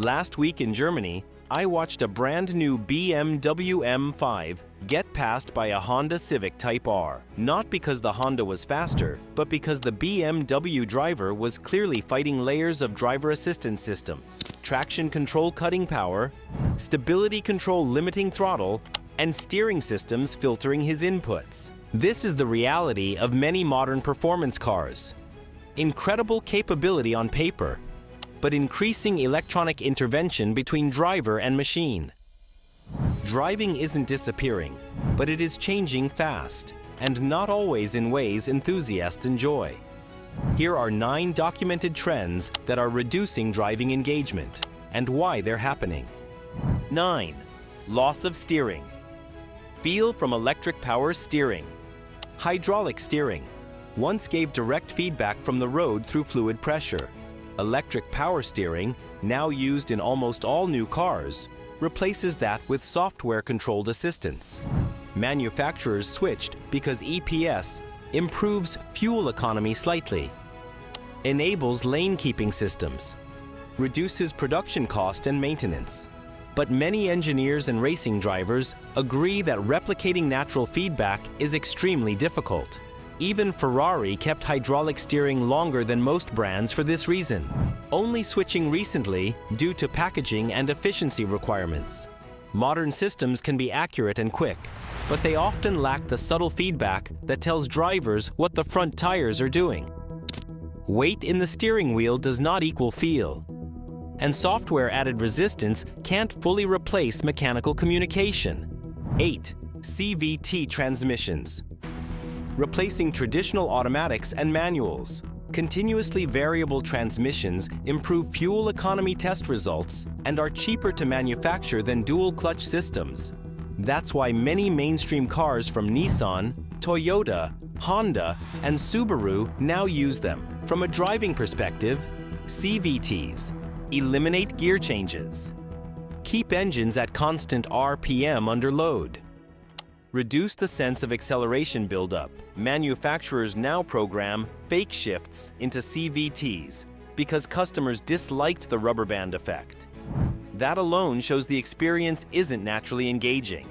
Last week in Germany, I watched a brand new BMW M5 get passed by a Honda Civic Type R. Not because the Honda was faster, but because the BMW driver was clearly fighting layers of driver assistance systems, traction control cutting power, stability control limiting throttle, and steering systems filtering his inputs. This is the reality of many modern performance cars. Incredible capability on paper, but increasing electronic intervention between driver and machine. Driving isn't disappearing, but it is changing fast, and not always in ways enthusiasts enjoy. Here are 9 documented trends that are reducing driving engagement, and why they're happening. 9. Loss of steering. Feel from electric power steering. Hydraulic steering once gave direct feedback from the road through fluid pressure. Electric power steering, now used in almost all new cars, replaces that with software-controlled assistance. Manufacturers switched because EPS improves fuel economy slightly, enables lane-keeping systems, reduces production cost and maintenance. But many engineers and racing drivers agree that replicating natural feedback is extremely difficult. Even Ferrari kept hydraulic steering longer than most brands for this reason, only switching recently due to packaging and efficiency requirements. Modern systems can be accurate and quick, but they often lack the subtle feedback that tells drivers what the front tires are doing. Weight in the steering wheel does not equal feel, and software-added resistance can't fully replace mechanical communication. 8. CVT transmissions. Replacing traditional automatics and manuals. Continuously variable transmissions improve fuel economy test results and are cheaper to manufacture than dual-clutch systems. That's why many mainstream cars from Nissan, Toyota, Honda, and Subaru now use them. From a driving perspective, CVTs eliminate gear changes, keep engines at constant RPM under load, reduce the sense of acceleration buildup. Manufacturers now program fake shifts into CVTs because customers disliked the rubber band effect. That alone shows the experience isn't naturally engaging.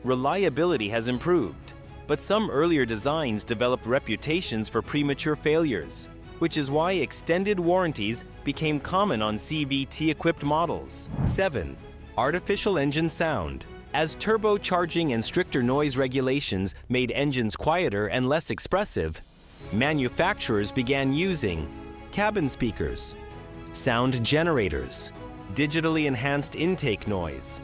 Reliability has improved, but some earlier designs developed reputations for premature failures, which is why extended warranties became common on CVT-equipped models. 7. Artificial engine sound. As turbocharging and stricter noise regulations made engines quieter and less expressive, manufacturers began using cabin speakers, sound generators, digitally enhanced intake noise.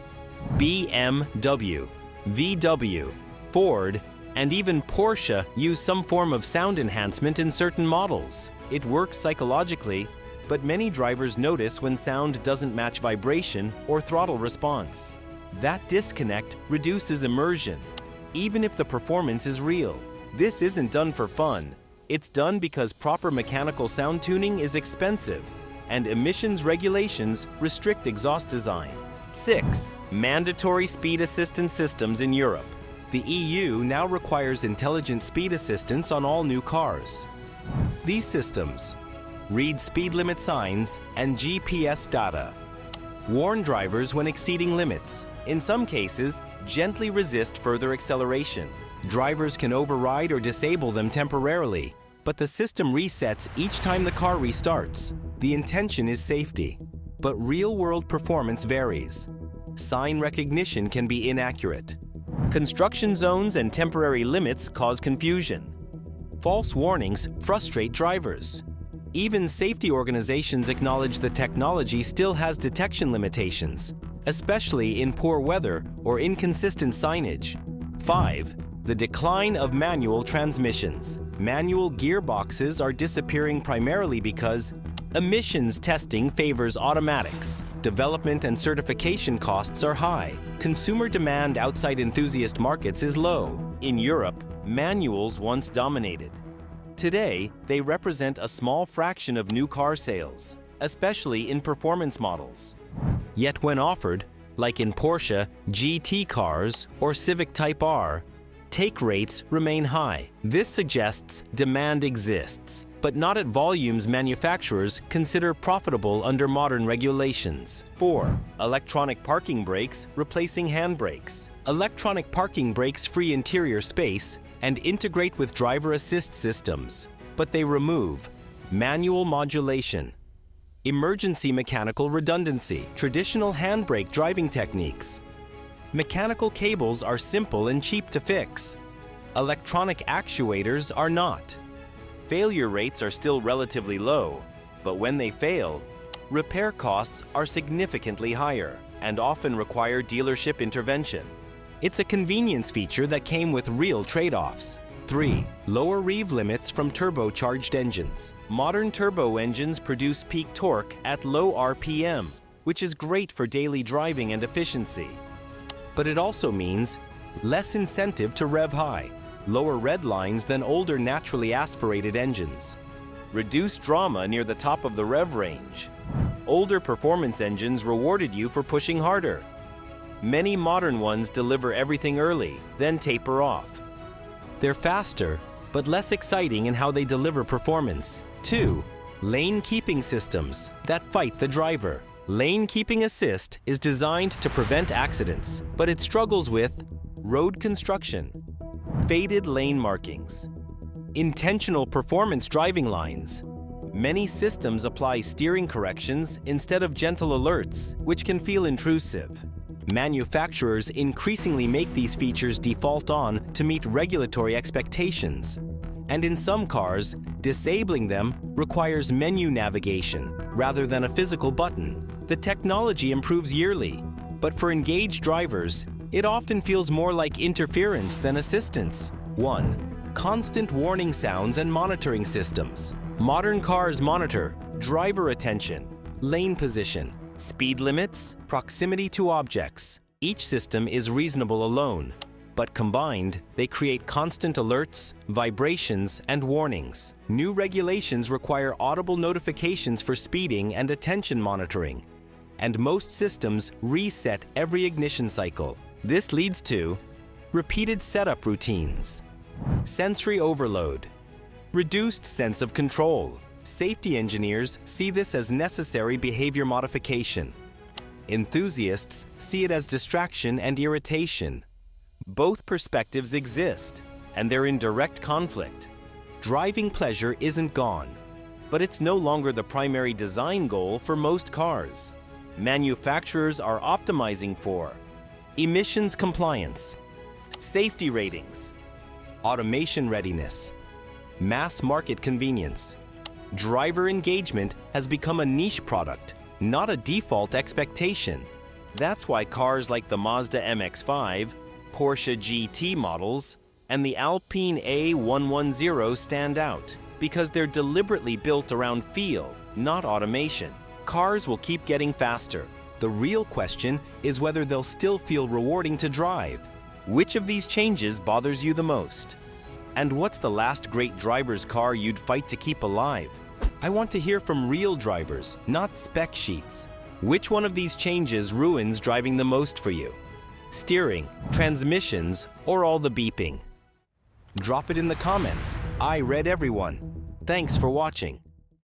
BMW, VW, Ford, and even Porsche use some form of sound enhancement in certain models. It works psychologically, but many drivers notice when sound doesn't match vibration or throttle response. That disconnect reduces immersion, even if the performance is real. This isn't done for fun. It's done because proper mechanical sound tuning is expensive, and emissions regulations restrict exhaust design. 6. Mandatory speed assistance systems in Europe. The EU now requires intelligent speed assistance on all new cars. These systems read speed limit signs and GPS data, warn drivers when exceeding limits, in some cases, gently resist further acceleration. Drivers can override or disable them temporarily, but the system resets each time the car restarts. The intention is safety, but real-world performance varies. Sign recognition can be inaccurate. Construction zones and temporary limits cause confusion. False warnings frustrate drivers. Even safety organizations acknowledge the technology still has detection limitations, especially in poor weather or inconsistent signage. 5. The decline of manual transmissions. Manual gearboxes are disappearing primarily because emissions testing favors automatics. Development and certification costs are high. Consumer demand outside enthusiast markets is low. In Europe, manuals once dominated. Today, they represent a small fraction of new car sales, especially in performance models. Yet when offered, like in Porsche GT cars or Civic Type R, take rates remain high. This suggests demand exists, but not at volumes manufacturers consider profitable under modern regulations. 4. Electronic parking brakes replacing handbrakes. Electronic parking brakes free interior space and integrate with driver assist systems, but they remove manual modulation, emergency mechanical redundancy, traditional handbrake driving techniques. Mechanical cables are simple and cheap to fix. Electronic actuators are not. Failure rates are still relatively low, but when they fail, repair costs are significantly higher and often require dealership intervention. It's a convenience feature that came with real trade-offs. 3. Lower rev limits from turbocharged engines. Modern turbo engines produce peak torque at low RPM, which is great for daily driving and efficiency. But it also means less incentive to rev high, lower red lines than older naturally aspirated engines, reduced drama near the top of the rev range. Older performance engines rewarded you for pushing harder. Many modern ones deliver everything early, then taper off. They're faster, but less exciting in how they deliver performance. 2. Lane keeping systems that fight the driver. Lane keeping assist is designed to prevent accidents, but it struggles with road construction, faded lane markings, intentional performance driving lines. Many systems apply steering corrections instead of gentle alerts, which can feel intrusive. Manufacturers increasingly make these features default on to meet regulatory expectations. And in some cars, disabling them requires menu navigation rather than a physical button. The technology improves yearly, but for engaged drivers, it often feels more like interference than assistance. 1. Constant warning sounds and monitoring systems. Modern cars monitor driver attention, lane position, speed limits, proximity to objects. Each system is reasonable alone, but combined, they create constant alerts, vibrations, and warnings. New regulations require audible notifications for speeding and attention monitoring, and most systems reset every ignition cycle. This leads to repeated setup routines, sensory overload, reduced sense of control. Safety engineers see this as necessary behavior modification. Enthusiasts see it as distraction and irritation. Both perspectives exist, and they're in direct conflict. Driving pleasure isn't gone, but it's no longer the primary design goal for most cars. Manufacturers are optimizing for emissions compliance, safety ratings, automation readiness, mass market convenience. Driver engagement has become a niche product, not a default expectation. That's why cars like the Mazda MX-5, Porsche GT models, and the Alpine A110 stand out, because they're deliberately built around feel, not automation. Cars will keep getting faster. The real question is whether they'll still feel rewarding to drive. Which of these changes bothers you the most? And what's the last great driver's car you'd fight to keep alive? I want to hear from real drivers, not spec sheets. Which one of these changes ruins driving the most for you? Steering, transmissions, or all the beeping? Drop it in the comments. I read everyone. Thanks for watching.